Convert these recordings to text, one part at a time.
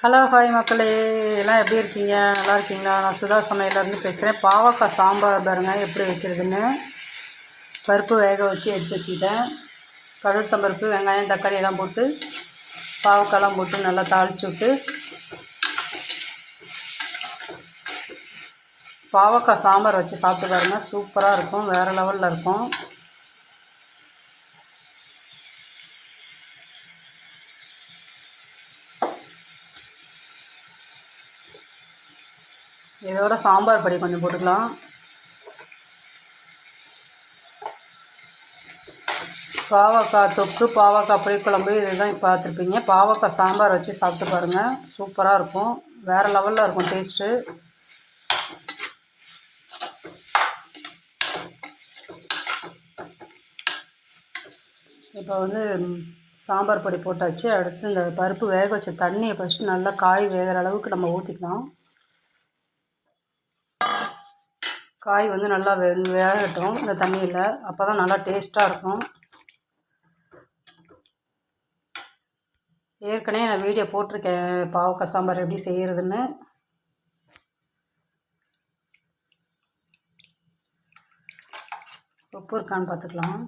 Hello hi மக்களே, எல்லாம் எப்படி இருக்கீங்க? நல்லா இருக்கீங்களா? நான் சுதா சமையலேருந்து பேசுகிறேன். பாவக்காய் சாம்பார் பாருங்கள் எப்படி வைக்கிறதுன்னு. பருப்பு வேக வச்சு எடுத்து வச்சுக்கிட்டேன். கடுகு பருப்பு, வெங்காயம், தக்காளி எல்லாம் போட்டு பாவக்காயெல்லாம் போட்டு நல்லா தாளித்து விட்டு பாவக்காய் சாம்பார் வச்சு சாப்பிட்டு பாருங்கள். சூப்பராக இருக்கும், வேறு லெவலில் இருக்கும். இதோட சாம்பார் பொடி கொஞ்சம் போட்டுக்கலாம். பாவக்காய் தொக்கு, பாவக்காய் புளிக்குழம்பு இதுதான் பார்த்துருப்பீங்க. பாவக்காய் சாம்பார் வச்சு சாப்பிட்டு பாருங்கள், சூப்பராக இருக்கும், வேறு லெவலில் இருக்கும் டேஸ்ட்டு. இப்போ சாம்பார் பொடி போட்டாச்சு. அடுத்து இந்த பருப்பு வேக வச்ச தண்ணியை ஃபஸ்ட்டு நல்லா காய் வேகிற அளவுக்கு நம்ம ஊற்றிக்கலாம். காய் நல்லா வேகட்டும் இந்த தண்ணியில், அப்போ தான் நல்லா டேஸ்ட்டாக இருக்கும். ஏற்கனவே நான் வீடியோ போட்டிருக்கேன் பாவக்காய் சாம்பார் எப்படி செய்கிறதுன்னு. உப்பு இருக்கான்னு பார்த்துக்கலாம்.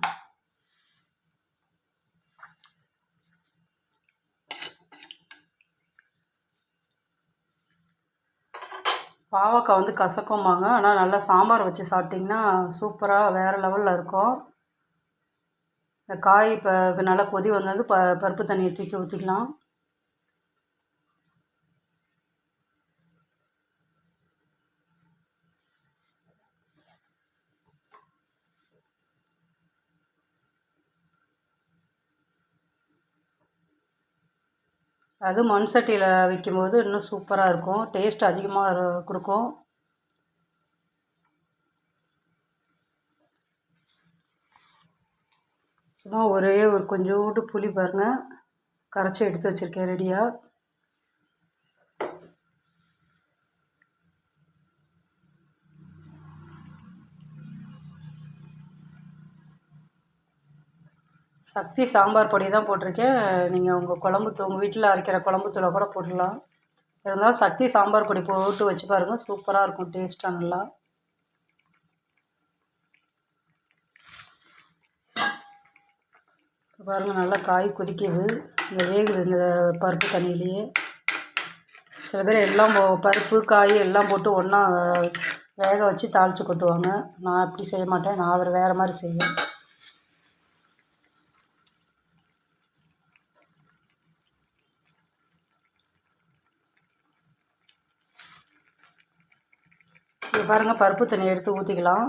பாவக்காய் கசக்கும்பாங்க, ஆனால் நல்லா சாம்பார் வச்சு சாப்பிட்டிங்கன்னா சூப்பராக வேறு லெவலில் இருக்கும். இந்த காய் இப்போ நல்லா கொதி வந்தது பருப்பு தண்ணியை தூக்கி ஊற்றிக்கலாம். அது மண் சட்டியில் வைக்கும்போது இன்னும் சூப்பராக இருக்கும், டேஸ்ட் அதிகமாக கொடுக்கும். சும்மா ஒரே ஒரு கொஞ்சோண்டு புளி பாருங்கள் கரைச்சி எடுத்து வச்சுருக்கேன் ரெடியாக. சக்தி சாம்பார் பொடி தான் போட்டிருக்கேன். நீங்கள் உங்கள் வீட்டில் அரைக்கிற குழம்புத்தூளை கூட போடலாம். இருந்தாலும் சக்தி சாம்பார் பொடி போட்டு வச்சு பாருங்கள், சூப்பராக இருக்கும் டேஸ்ட்டாக நல்லா. பாருங்கள் நல்லா காய் கொதிக்குது, இந்த வேகுது இந்த பருப்பு தண்ணியிலேயே. சில பேர் எல்லாம் பருப்பு காய் எல்லாம் போட்டு ஒன்றா வேக வச்சு தாளித்து கொட்டுவாங்க. நான் அப்படி செய்ய மாட்டேன், நான் வேறு மாதிரி செய்வேன். இது பாருங்கள் பருப்பு தண்ணி எடுத்து ஊற்றிக்கலாம்.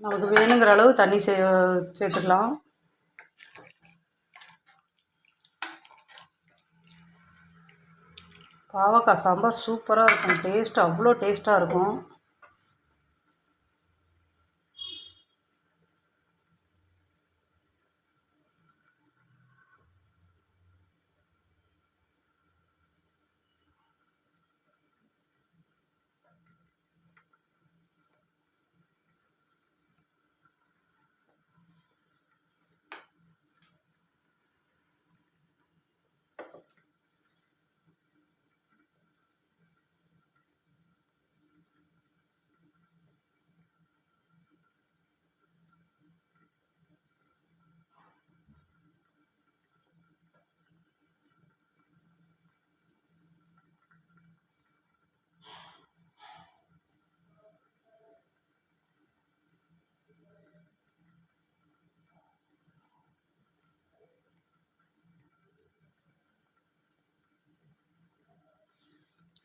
நமக்கு வேணுங்கிற அளவு தண்ணி சேர்த்துக்கலாம். பாவக்காய் சாம்பார் சூப்பராக இருக்கும், டேஸ்ட் அவ்வளோ டேஸ்ட்டாக இருக்கும்.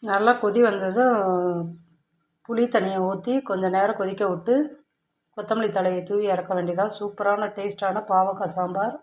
நல்லா கொதி வந்ததும் புளி தண்ணியை ஊற்றி கொஞ்சம் நேரம் கொதிக்க விட்டு கொத்தமல்லி தழையை தூவி இறக்க வேண்டியதான். சூப்பரான டேஸ்டான பாவக்காய் சாம்பார்.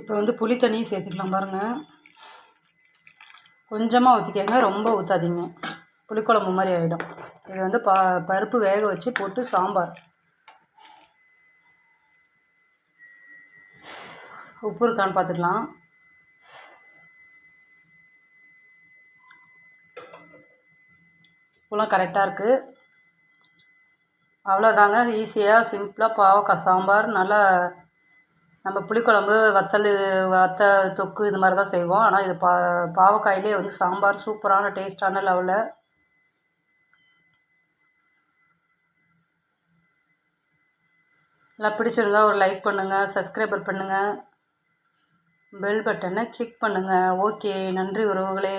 இப்போ வந்து புளி தண்ணியும் சேர்த்துக்கலாம் பாருங்கள். கொஞ்சமாக ஊற்றிக்கங்க, ரொம்ப ஊற்றாதீங்க, புளிக்குழம்பு மாதிரி ஆகிடும். இது வந்து பருப்பு வேக வச்சு போட்டு சாம்பார். உப்பு இருக்கான்னு பார்த்துக்கலாம். உப்புலாம் கரெக்டாக இருக்குது. அவ்வளோதாங்க, ஈஸியாக சிம்பிளாக பாவக்காய் சாம்பார். நல்லா நம்ம புளிக்குழம்பு வத்த தொக்கு இது மாதிரி தான் செய்வோம். ஆனால் இது பாவக்காயிலே வந்து சாம்பார் சூப்பரான டேஸ்டான லெவலில். எல்லாம் பிடிச்சிருந்தா ஒரு லைக் பண்ணுங்கள், சப்ஸ்கிரைபர் பண்ணுங்கள், பெல் பட்டனை கிளிக் பண்ணுங்கள். ஓகே, நன்றி உறவுகளே.